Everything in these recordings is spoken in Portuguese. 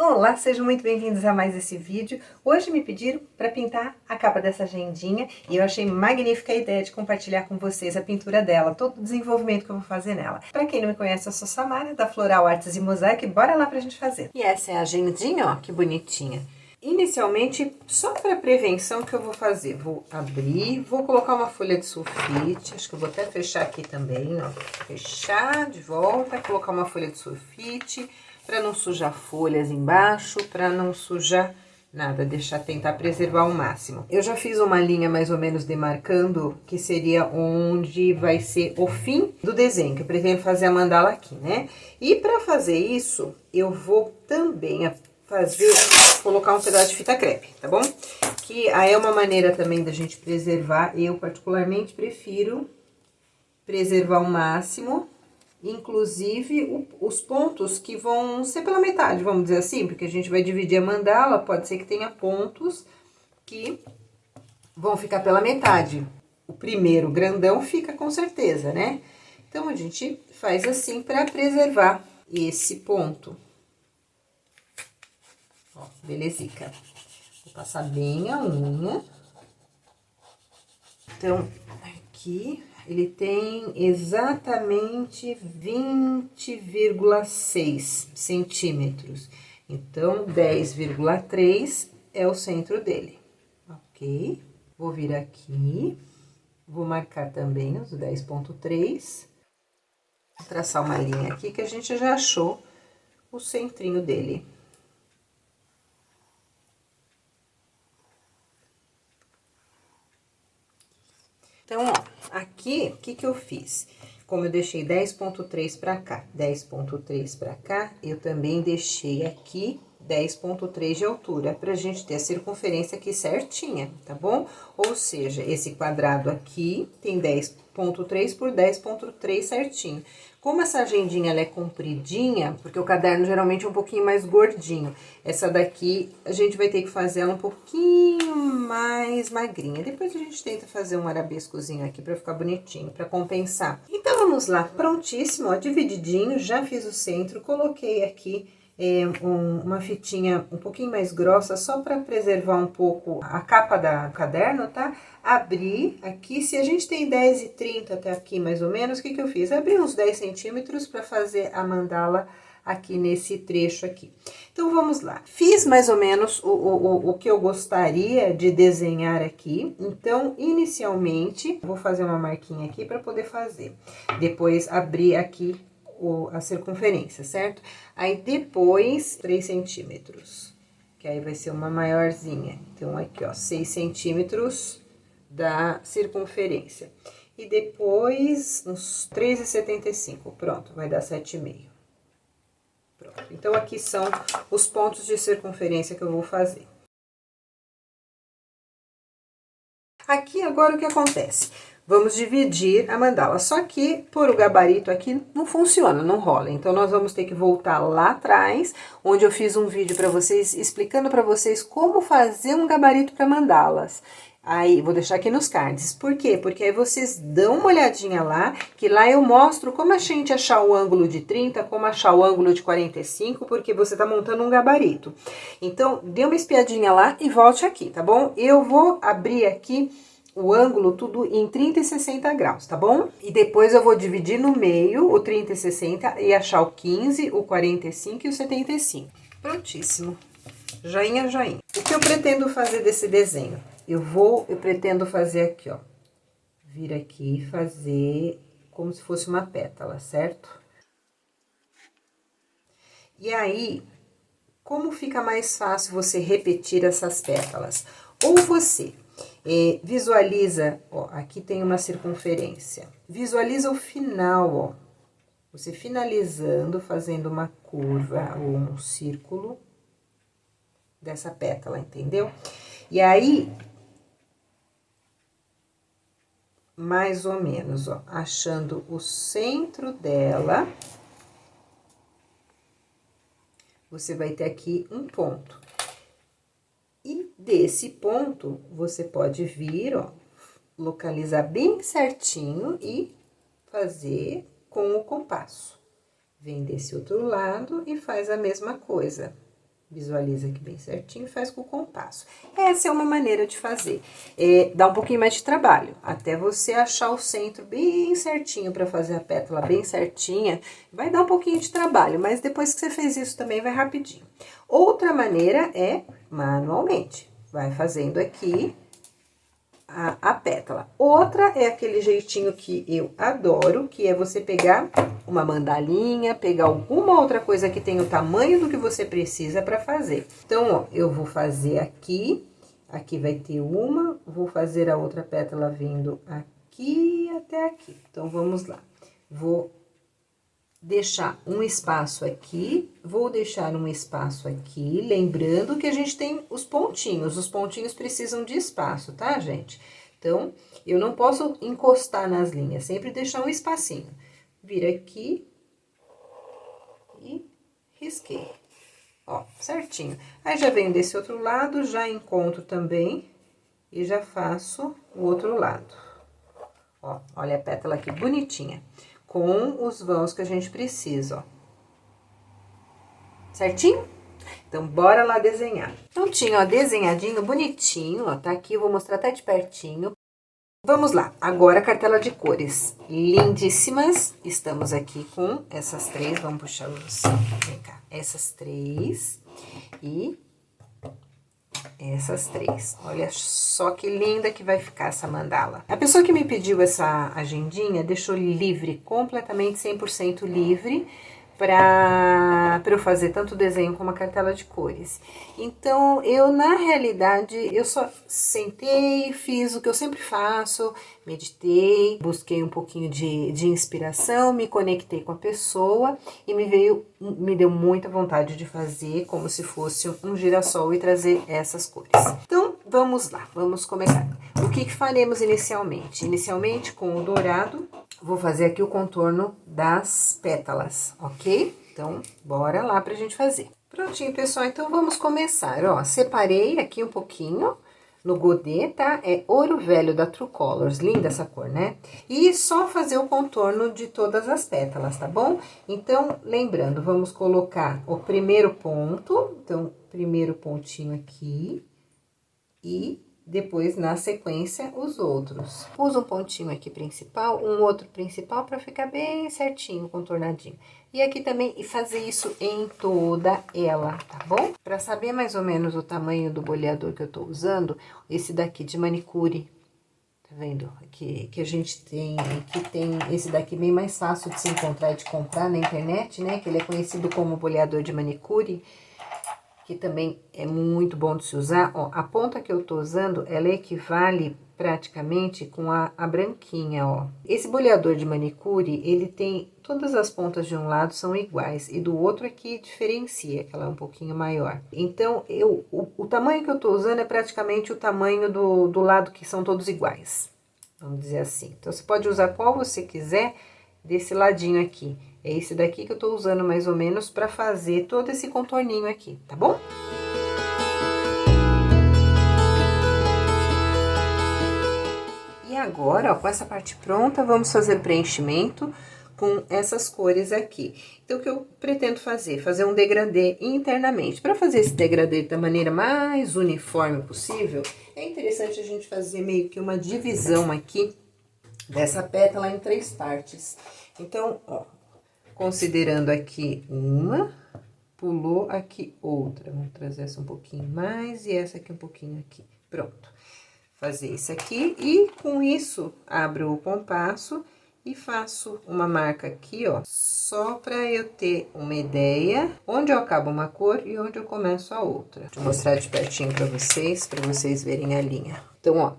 Olá, sejam muito bem-vindos a mais esse vídeo. Hoje me pediram para pintar a capa dessa agendinha e eu achei magnífica a ideia de compartilhar com vocês a pintura dela, todo o desenvolvimento que eu vou fazer nela. Para quem não me conhece, eu sou Samara, da Floral Artes e Mosaico, e bora lá pra gente fazer. E essa é a agendinha, ó, que bonitinha. Inicialmente, só para prevenção que eu vou fazer, vou abrir, vou colocar uma folha de sulfite, acho que eu vou até fechar aqui também, ó, fechar de volta, colocar uma folha de sulfite, para não sujar folhas embaixo, para não sujar nada, tentar preservar ao máximo. Eu já fiz uma linha mais ou menos demarcando, que seria onde vai ser o fim do desenho, que eu pretendo fazer a mandala aqui, né? E para fazer isso, eu vou também colocar um pedaço de fita crepe, tá bom? Que aí é uma maneira também da gente preservar, eu particularmente prefiro preservar ao máximo, inclusive os pontos que vão ser pela metade, vamos dizer assim, porque a gente vai dividir a mandala, pode ser que tenha pontos que vão ficar pela metade. O primeiro grandão fica com certeza, né? Então, a gente faz assim para preservar esse ponto. Ó, belezica. Vou passar bem a unha. Então, aqui ele tem exatamente 20,6 centímetros. Então, 10,3 é o centro dele, ok? Vou vir aqui, vou marcar também os 10,3. Vou traçar uma linha aqui que a gente já achou o centrinho dele. Então, ó, aqui, o que eu fiz? Como eu deixei 10,3 pra cá, 10,3 pra cá, eu também deixei aqui 10,3 de altura, pra gente ter a circunferência aqui certinha, tá bom? Ou seja, esse quadrado aqui tem 10,3 por 10,3 certinho. Como essa agendinha ela é compridinha, porque o caderno geralmente é um pouquinho mais gordinho, essa daqui a gente vai ter que fazer ela um pouquinho mais magrinha. Depois a gente tenta fazer um arabescozinho aqui pra ficar bonitinho, pra compensar. Então, vamos lá, prontíssimo, ó, divididinho, já fiz o centro, coloquei aqui uma fitinha um pouquinho mais grossa, só para preservar um pouco a capa do caderno, tá? Abri aqui, se a gente tem 10,30 até aqui mais ou menos, o que eu fiz? Abri uns 10 centímetros para fazer a mandala aqui nesse trecho aqui. Então, vamos lá. Fiz mais ou menos o que eu gostaria de desenhar aqui. Então, inicialmente, vou fazer uma marquinha aqui para poder fazer. Depois, abrir aqui a circunferência, certo? Aí, depois, 3 centímetros, que aí vai ser uma maiorzinha. Então, aqui, ó, 6 centímetros da circunferência. E depois, uns 3,75, pronto, vai dar 7,5. Pronto, então, aqui são os pontos de circunferência que eu vou fazer. Aqui, agora, o que acontece? Vamos dividir a mandala, só que por o gabarito aqui não funciona, não rola. Então, nós vamos ter que voltar lá atrás, onde eu fiz um vídeo para vocês, explicando para vocês como fazer um gabarito para mandalas. Aí, vou deixar aqui nos cards. Por quê? Porque aí vocês dão uma olhadinha lá, que lá eu mostro como a gente achar o ângulo de 30, como achar o ângulo de 45, porque você tá montando um gabarito. Então, dê uma espiadinha lá e volte aqui, tá bom? Eu vou abrir aqui o ângulo tudo em 30 e 60 graus, tá bom? E depois eu vou dividir no meio o 30 e 60 e achar o 15, o 45 e o 75. Prontíssimo. Joinha, joinha. O que eu pretendo fazer desse desenho? Eu pretendo fazer aqui, ó. Vir aqui e fazer como se fosse uma pétala, certo? E aí, como fica mais fácil você repetir essas pétalas? Ou você visualiza, ó, aqui tem uma circunferência. Visualiza o final, ó. Você finalizando, fazendo uma curva ou um círculo dessa pétala, entendeu? E aí, mais ou menos, ó, achando o centro dela, você vai ter aqui um ponto. E desse ponto, você pode vir, ó, localizar bem certinho e fazer com o compasso. Vem desse outro lado e faz a mesma coisa. Visualiza aqui bem certinho e faz com o compasso. Essa é uma maneira de fazer. Dá um pouquinho mais de trabalho, até você achar o centro bem certinho para fazer a pétala bem certinha. Vai dar um pouquinho de trabalho, mas depois que você fez isso também vai rapidinho. Outra maneira é manualmente. Vai fazendo aqui a pétala. Outra é aquele jeitinho que eu adoro, que é você pegar uma mandalinha, pegar alguma outra coisa que tenha o tamanho do que você precisa para fazer. Então, ó, eu vou fazer aqui vai ter uma, vou fazer a outra pétala vindo aqui até aqui. Então, vamos lá. Vou deixar um espaço aqui, vou deixar um espaço aqui, lembrando que a gente tem os pontinhos precisam de espaço, tá, gente? Então, eu não posso encostar nas linhas, sempre deixar um espacinho. Vira aqui e risquei, ó, certinho. Aí, já venho desse outro lado, já encontro também e já faço o outro lado. Ó, olha a pétala aqui bonitinha, com os vãos que a gente precisa, ó. Certinho? Então, bora lá desenhar. Prontinho, ó, desenhadinho, bonitinho, ó, tá aqui, eu vou mostrar até de pertinho. Vamos lá, agora a cartela de cores, lindíssimas. Estamos aqui com essas três, vamos puxar os, vem cá, essas três e essas três. Olha só que linda que vai ficar essa mandala. A pessoa que me pediu essa agendinha deixou livre, completamente 100% livre, para eu fazer tanto desenho como a cartela de cores. Então, eu, na realidade, eu só sentei, fiz o que eu sempre faço, meditei, busquei um pouquinho de inspiração, me conectei com a pessoa e me deu muita vontade de fazer como se fosse um girassol e trazer essas cores. Então, vamos lá, vamos começar. O que faremos inicialmente? Inicialmente, com o dourado, vou fazer aqui o contorno das pétalas, ok? Então, bora lá pra gente fazer. Prontinho, pessoal, então vamos começar, ó. Separei aqui um pouquinho no godê, tá? É ouro velho da True Colors, linda essa cor, né? E só fazer o contorno de todas as pétalas, tá bom? Então, lembrando, vamos colocar o primeiro ponto, então, primeiro pontinho aqui e depois, na sequência, os outros. Uso um pontinho aqui principal, um outro principal para ficar bem certinho, contornadinho. E aqui também, e fazer isso em toda ela, tá bom? Para saber mais ou menos o tamanho do boleador que eu tô usando, esse daqui de manicure, tá vendo? Que a gente tem, que tem esse daqui bem mais fácil de se encontrar e de comprar na internet, né? Que ele é conhecido como boleador de manicure, que também é muito bom de se usar. Ó, a ponta que eu tô usando, ela equivale praticamente com a branquinha, ó. Esse boleador de manicure, ele tem, todas as pontas de um lado são iguais, e do outro aqui diferencia, que ela é um pouquinho maior. Então, o tamanho que eu tô usando é praticamente o tamanho do lado que são todos iguais, vamos dizer assim. Então, você pode usar qual você quiser desse ladinho aqui. É esse daqui que eu tô usando mais ou menos pra fazer todo esse contorninho aqui, tá bom? E agora, ó, com essa parte pronta, vamos fazer preenchimento com essas cores aqui. Então, o que eu pretendo fazer? Fazer um degradê internamente. Para fazer esse degradê da maneira mais uniforme possível, é interessante a gente fazer meio que uma divisão aqui dessa pétala em 3 partes. Então, ó, considerando aqui uma, pulou aqui outra. Vamos trazer essa um pouquinho mais e essa aqui um pouquinho aqui. Pronto. Fazer isso aqui e com isso abro o compasso e faço uma marca aqui, ó, só pra eu ter uma ideia onde eu acabo uma cor e onde eu começo a outra. Vou mostrar de pertinho pra vocês verem a linha. Então, ó,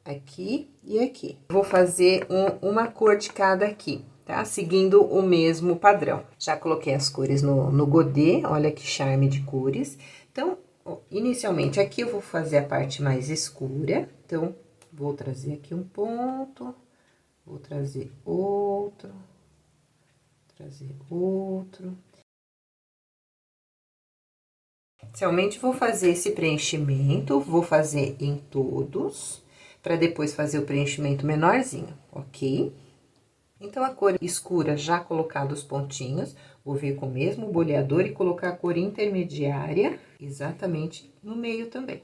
aqui e aqui. Vou fazer uma cor de cada aqui, tá? Seguindo o mesmo padrão. Já coloquei as cores no godê, olha que charme de cores. Então, ó, inicialmente aqui eu vou fazer a parte mais escura, então, vou trazer aqui um ponto, vou trazer outro. Inicialmente, vou fazer esse preenchimento, vou fazer em todos, para depois fazer o preenchimento menorzinho, ok? Então, a cor escura, já colocado os pontinhos, vou vir com o mesmo boleador e colocar a cor intermediária exatamente no meio também.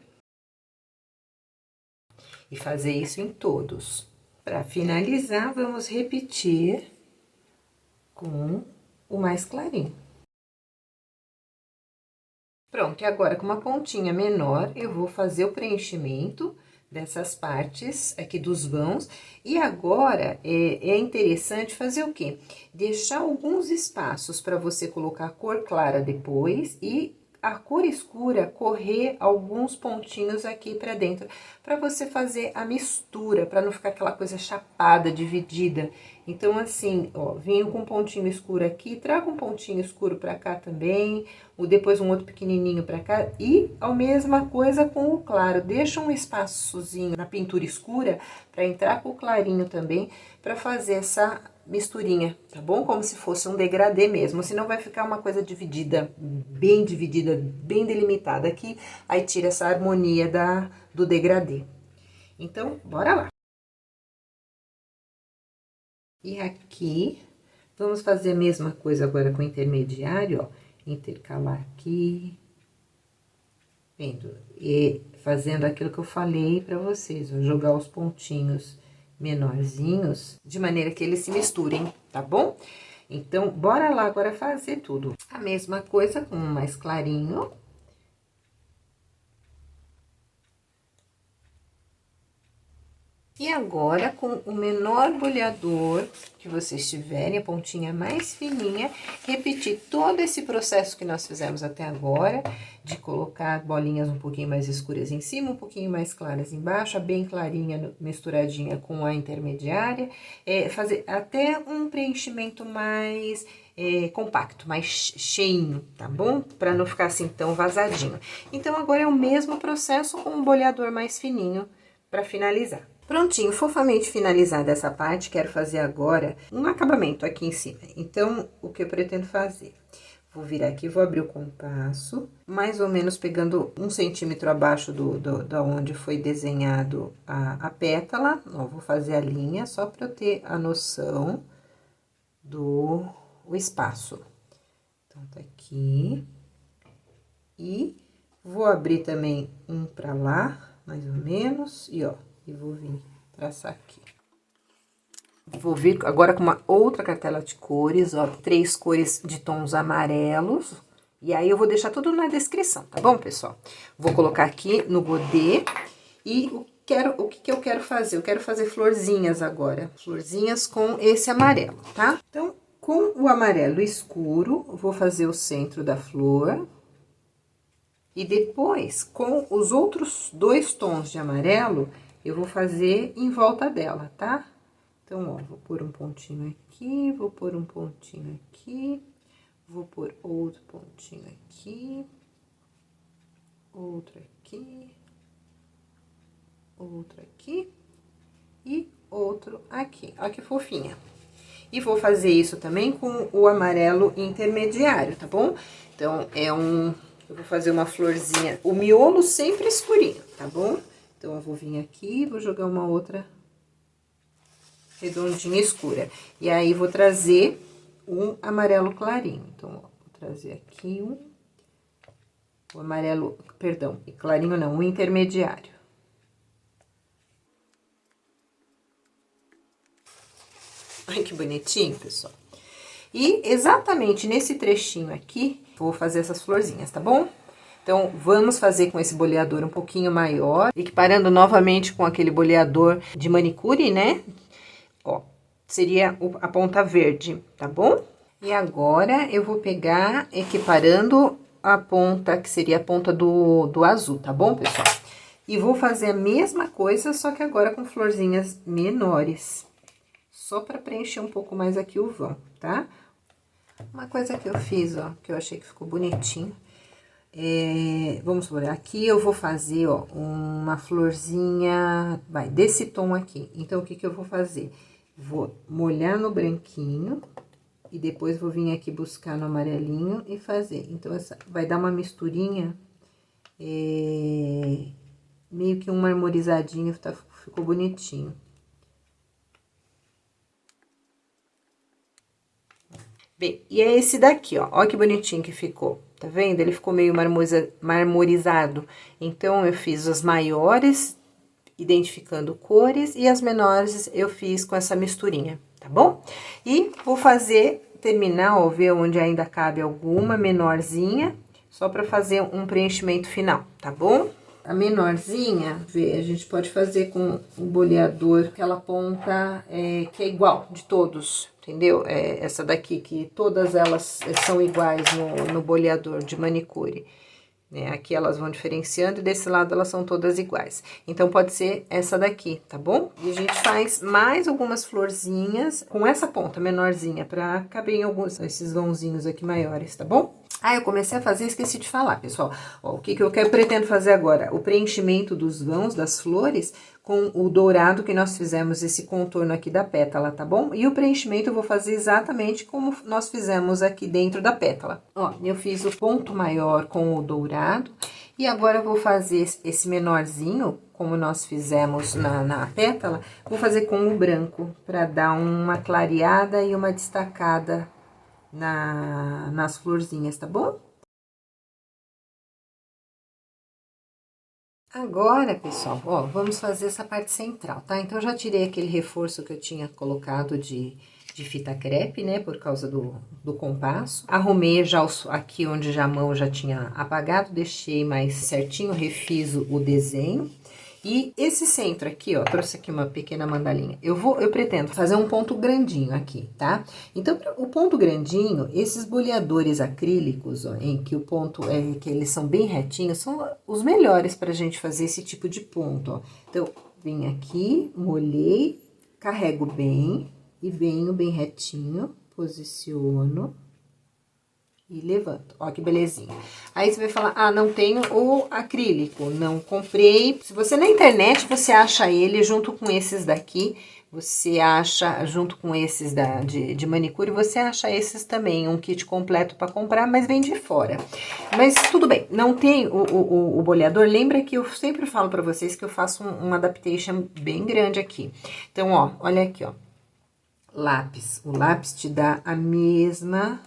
E fazer isso em todos. Para finalizar, vamos repetir com o mais clarinho. Pronto, e agora com uma pontinha menor, eu vou fazer o preenchimento dessas partes aqui dos vãos. E agora, é interessante fazer o quê? Deixar alguns espaços para você colocar a cor clara depois e a cor escura correr alguns pontinhos aqui para dentro, para você fazer a mistura, para não ficar aquela coisa chapada, dividida. Então, assim, ó, vinho com um pontinho escuro aqui, traga um pontinho escuro para cá também, ou depois um outro pequenininho para cá, e a mesma coisa com o claro. Deixa um espaçozinho na pintura escura para entrar com o clarinho também, para fazer essa misturinha, tá bom? Como se fosse um degradê mesmo, senão vai ficar uma coisa dividida, bem delimitada aqui, aí tira essa harmonia do degradê. Então, bora lá. E aqui, vamos fazer a mesma coisa agora com o intermediário, ó, intercalar aqui, vendo? E fazendo aquilo que eu falei pra vocês, ó, jogar os pontinhos menorzinhos, de maneira que eles se misturem, tá bom? Então, bora lá agora fazer tudo. A mesma coisa com o mais clarinho. E agora, com o menor boleador que vocês tiverem, a pontinha mais fininha, repetir todo esse processo que nós fizemos até agora, de colocar bolinhas um pouquinho mais escuras em cima, um pouquinho mais claras embaixo, a bem clarinha misturadinha com a intermediária, fazer até um preenchimento mais compacto, mais cheinho, tá bom? Pra não ficar assim tão vazadinho. Então, agora é o mesmo processo com um boleador mais fininho pra finalizar. Prontinho, fofamente finalizada essa parte, quero fazer agora um acabamento aqui em cima. Então, o que eu pretendo fazer? Vou virar aqui, vou abrir o compasso, mais ou menos pegando 1 centímetro abaixo da onde foi desenhado a pétala. Ó, vou fazer a linha só para eu ter a noção do espaço. Então, tá aqui. E vou abrir também um pra lá, mais ou menos, e ó, e vou vir traçar aqui. Vou vir agora com uma outra cartela de cores, ó, 3 cores de tons amarelos. E aí, eu vou deixar tudo na descrição, tá bom, pessoal? Vou colocar aqui no godê e o que eu quero fazer? Eu quero fazer florzinhas agora, florzinhas com esse amarelo, tá? Então, com o amarelo escuro, vou fazer o centro da flor. E depois, com os outros 2 tons de amarelo, eu vou fazer em volta dela, tá? Então, ó, vou pôr um pontinho aqui, vou pôr um pontinho aqui, vou pôr outro pontinho aqui, outro aqui, outro aqui e outro aqui. Ó que fofinha. E vou fazer isso também com o amarelo intermediário, tá bom? Então, eu vou fazer uma florzinha, o miolo sempre escurinho, tá bom? Então, eu vou vir aqui e vou jogar uma outra redondinha escura. E aí, vou trazer um amarelo clarinho. Então, ó, vou trazer aqui o amarelo, perdão, clarinho não, o intermediário. Ai, que bonitinho, pessoal. E exatamente nesse trechinho aqui, vou fazer essas florzinhas, tá bom? Então, vamos fazer com esse boleador um pouquinho maior, equiparando novamente com aquele boleador de manicure, né? Ó, seria a ponta verde, tá bom? E agora, eu vou pegar, equiparando a ponta, que seria a ponta do azul, tá bom, pessoal? E vou fazer a mesma coisa, só que agora com florzinhas menores. Só pra preencher um pouco mais aqui o vão, tá? Uma coisa que eu fiz, ó, que eu achei que ficou bonitinho. Vamos por aqui, eu vou fazer, ó, uma florzinha, vai, desse tom aqui. Então, o que que eu vou fazer? Vou molhar no branquinho e depois vou vir aqui buscar no amarelinho e fazer. Então, essa vai dar uma misturinha, meio que um marmorizadinho, ficou bonitinho. Bem, e é esse daqui, ó. Ó que bonitinho que ficou. Tá vendo? Ele ficou meio marmorizado. Então, eu fiz as maiores, identificando cores, e as menores eu fiz com essa misturinha, tá bom? E vou terminar, ó, ver onde ainda cabe alguma menorzinha, só pra fazer um preenchimento final, tá bom? A menorzinha, a gente pode fazer com o boleador, aquela ponta que é igual de todos, entendeu? Essa daqui, que todas elas são iguais no boleador de manicure. Né? Aqui elas vão diferenciando e desse lado elas são todas iguais. Então, pode ser essa daqui, tá bom? E a gente faz mais algumas florzinhas com essa ponta menorzinha, pra caber em alguns, esses vãozinhos aqui maiores, tá bom? Ah, eu comecei a fazer, esqueci de falar, pessoal. Ó, o que eu pretendo fazer agora? O preenchimento dos vãos, das flores, com o dourado que nós fizemos, esse contorno aqui da pétala, tá bom? E o preenchimento eu vou fazer exatamente como nós fizemos aqui dentro da pétala. Ó, eu fiz o ponto maior com o dourado, e agora eu vou fazer esse menorzinho, como nós fizemos na pétala, vou fazer com o branco, pra dar uma clareada e uma destacada nas florzinhas, tá bom? Agora, pessoal, ó, vamos fazer essa parte central, tá? Então, eu já tirei aquele reforço que eu tinha colocado de fita crepe, né, por causa do compasso. Arrumei já aqui onde já a mão já tinha apagado, deixei mais certinho, refiz o desenho. E esse centro aqui, ó, trouxe aqui uma pequena mandalinha. Eu pretendo fazer um ponto grandinho aqui, tá? Então, o ponto grandinho, esses boleadores acrílicos, ó, em que o ponto que eles são bem retinhos, são os melhores pra gente fazer esse tipo de ponto, ó. Então, vim aqui, molhei, carrego bem e venho bem retinho, posiciono e levanto. Ó, que belezinha. Aí, você vai falar, ah, não tenho o acrílico, não comprei. Se você na internet, você acha ele junto com esses daqui, você acha, junto com esses de manicure, você acha esses também, um kit completo para comprar, mas vem de fora. Mas tudo bem, não tem o boleador, lembra que eu sempre falo para vocês que eu faço uma adaptation bem grande aqui. Então, ó, olha aqui, ó, lápis. O lápis te dá a mesma...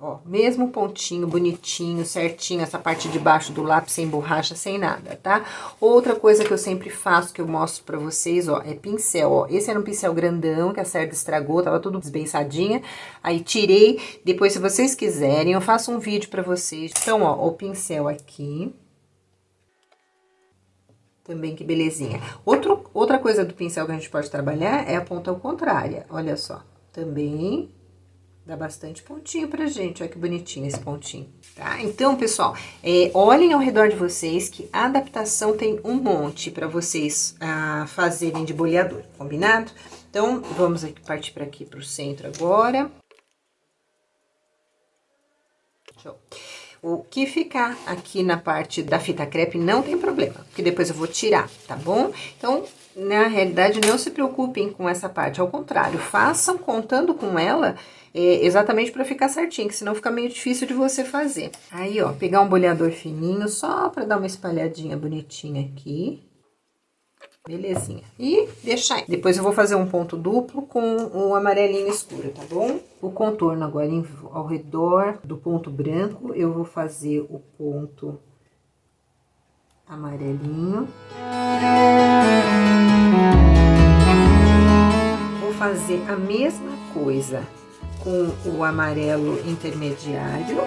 Ó, mesmo pontinho bonitinho, certinho, essa parte de baixo do lápis sem borracha, sem nada, tá? Outra coisa que eu sempre faço, que eu mostro pra vocês, ó, é pincel, ó. Esse era um pincel grandão, que a Cerda estragou, tava tudo desbeiçadinha. Aí, tirei. Depois, se vocês quiserem, eu faço um vídeo pra vocês. Então, ó, o pincel aqui. Também, que belezinha. Outra coisa do pincel que a gente pode trabalhar é a ponta ao contrária, olha só. Também... dá bastante pontinho pra gente, olha que bonitinho esse pontinho, tá? Então, pessoal, olhem ao redor de vocês que a adaptação tem um monte pra vocês fazerem de boleador, combinado? Então, vamos aqui, partir pra aqui pro centro agora. Show. O que ficar aqui na parte da fita crepe não tem problema, porque depois eu vou tirar, tá bom? Então, na realidade, não se preocupem com essa parte, ao contrário, façam contando com ela exatamente para ficar certinho, que senão fica meio difícil de você fazer. Aí, ó, pegar um boleador fininho só para dar uma espalhadinha bonitinha aqui. Belezinha. E deixar aí. Depois eu vou fazer um ponto duplo com o amarelinho escuro, tá bom? O contorno agora ao redor do ponto branco, eu vou fazer o ponto amarelinho. Vou fazer a mesma coisa com o amarelo intermediário.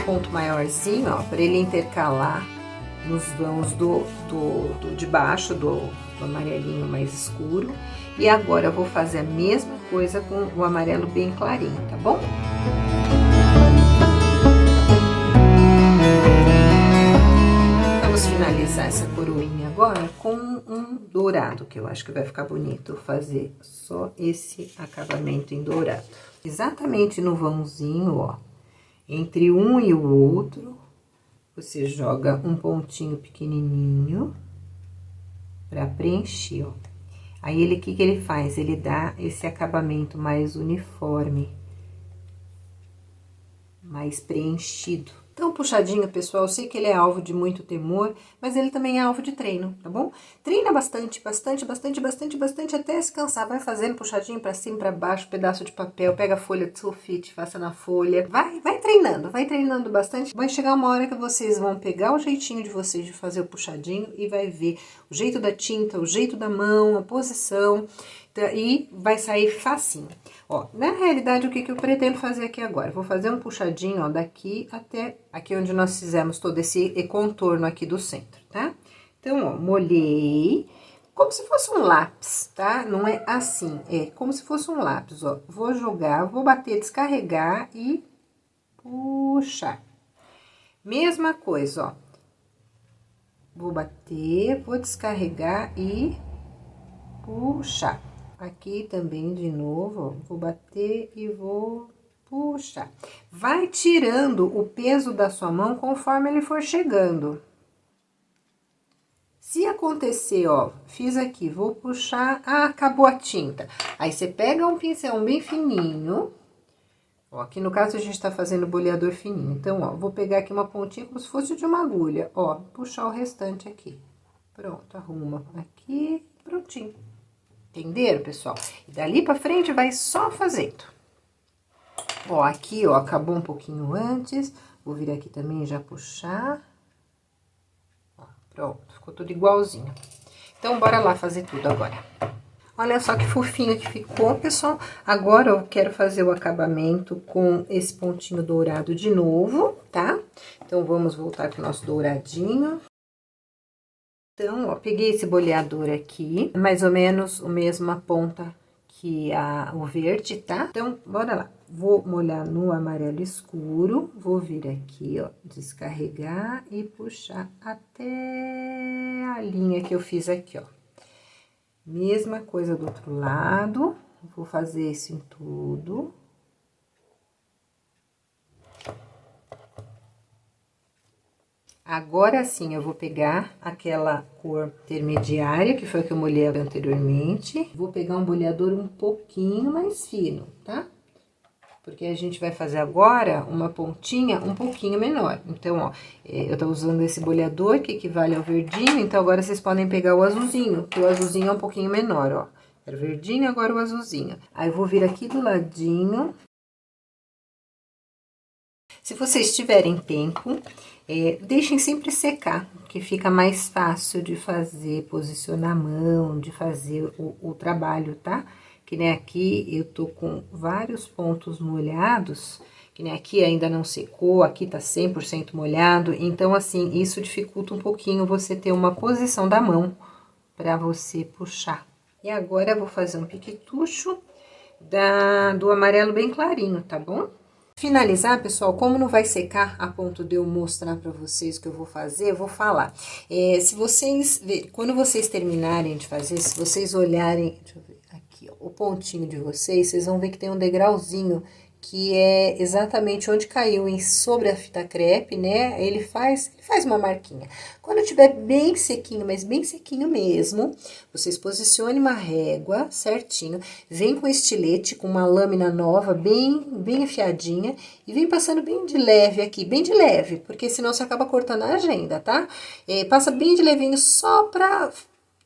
Ponto maiorzinho, ó, para ele intercalar nos vãos de baixo do amarelinho mais escuro. E agora eu vou fazer a mesma coisa com o amarelo bem clarinho, tá bom? Vamos finalizar essa coroinha agora com um dourado, que eu acho que vai ficar bonito fazer só esse acabamento em dourado. Exatamente no vãozinho, ó. Entre um e o outro, você joga um pontinho pequenininho pra preencher, ó. Aí, o que que ele faz? Ele dá esse acabamento mais uniforme, mais preenchido, Então, o puxadinho, pessoal, eu sei que ele é alvo de muito temor, mas ele também é alvo de treino, tá bom? Treina bastante, bastante, bastante, bastante, bastante, até se cansar. Vai fazendo puxadinho pra cima, pra baixo, pedaço de papel, pega a folha de sulfite, faça na folha. Vai treinando bastante. Vai chegar uma hora que vocês vão pegar o jeitinho de vocês de fazer o puxadinho e vai ver o jeito da tinta, o jeito da mão, a posição, e vai sair facinho. Ó, na realidade, o que eu pretendo fazer aqui agora? Vou fazer um puxadinho, ó, daqui até aqui onde nós fizemos todo esse contorno aqui do centro, tá? Então, ó, molhei, como se fosse um lápis, tá? Não é assim, é como se fosse um lápis, ó. Vou jogar, vou bater, descarregar e puxar. Mesma coisa, ó. Vou bater, vou descarregar e puxar. Aqui também, de novo, ó, vou bater e vou puxar. Vai tirando o peso da sua mão conforme ele for chegando. Se acontecer, ó, fiz aqui, vou puxar, acabou a tinta. Aí, você pega um pincel bem fininho, ó, aqui no caso a gente tá fazendo boleador fininho. Então, ó, vou pegar aqui uma pontinha como se fosse de uma agulha, ó, puxar o restante aqui. Pronto, arruma aqui, prontinho. Entenderam, pessoal? E dali pra frente vai só fazendo. Ó, aqui, ó, acabou um pouquinho antes. Vou vir aqui também e já puxar. Ó, pronto, ficou tudo igualzinho. Então, bora lá fazer tudo agora. Olha só que fofinho que ficou, pessoal. Agora, eu quero fazer o acabamento com esse pontinho dourado de novo, tá? Então, vamos voltar com o nosso douradinho. Então, ó, peguei esse boleador aqui, mais ou menos a mesma ponta que o verde, tá? Então, bora lá. Vou molhar no amarelo escuro, vou vir aqui, ó, descarregar e puxar até a linha que eu fiz aqui, ó. Mesma coisa do outro lado, vou fazer isso em tudo. Agora sim, eu vou pegar aquela cor intermediária, que foi a que eu molhei anteriormente. Vou pegar um boleador um pouquinho mais fino, tá? Porque a gente vai fazer agora uma pontinha um pouquinho menor. Então, ó, eu tô usando esse boleador que equivale ao verdinho, então agora vocês podem pegar o azulzinho, que o azulzinho é um pouquinho menor, ó. Era o verdinho, agora o azulzinho. Aí, eu vou vir aqui do ladinho. Se vocês tiverem tempo, deixem sempre secar, que fica mais fácil de fazer, posicionar a mão, de fazer o trabalho, tá? Que nem aqui eu tô com vários pontos molhados, que nem aqui ainda não secou, aqui tá 100% molhado, então assim, isso dificulta um pouquinho você ter uma posição da mão pra você puxar. E agora eu vou fazer um piquetucho do amarelo bem clarinho, tá bom? Finalizar, pessoal, como não vai secar a ponto de eu mostrar pra vocês o que eu vou fazer, eu vou falar. Se vocês, quando vocês terminarem de fazer, se vocês olharem, deixa eu ver aqui, ó, o pontinho de vocês vão ver que tem um degrauzinho, que é exatamente onde caiu sobre a fita crepe, né? Ele faz uma marquinha. Quando tiver bem sequinho, mas bem sequinho mesmo, vocês posicionem uma régua certinho, vem com estilete, com uma lâmina nova, bem afiadinha, e vem passando bem de leve aqui, bem de leve, porque senão você acaba cortando a agenda, tá? Passa bem de levinho só pra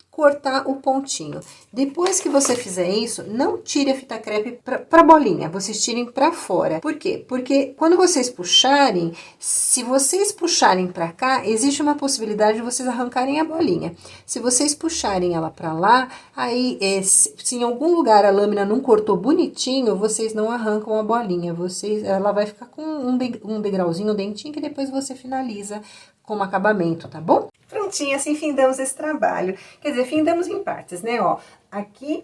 cortar o pontinho. Depois que você fizer isso, não tire a fita crepe pra bolinha, vocês tirem pra fora. Por quê? Porque quando vocês puxarem, se vocês puxarem pra cá, existe uma possibilidade de vocês arrancarem a bolinha. Se vocês puxarem ela pra lá, aí se em algum lugar a lâmina não cortou bonitinho, vocês não arrancam a bolinha, ela vai ficar com um degrauzinho, um dentinho, que depois você finaliza como acabamento, tá bom? Prontinho, assim findamos esse trabalho. Quer dizer, findamos em partes, né, ó. Aqui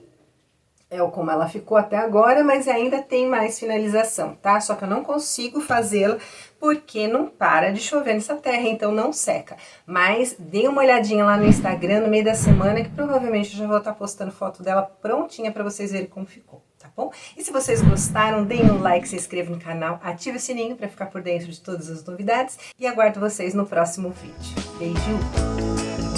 é como ela ficou até agora, mas ainda tem mais finalização, tá? Só que eu não consigo fazê-la porque não para de chover nessa terra, então não seca. Mas dê uma olhadinha lá no Instagram no meio da semana, que provavelmente eu já vou estar postando foto dela prontinha pra vocês verem como ficou, tá bom? E se vocês gostaram, deem um like, se inscrevam no canal, ative o sininho pra ficar por dentro de todas as novidades e aguardo vocês no próximo vídeo. Beijo!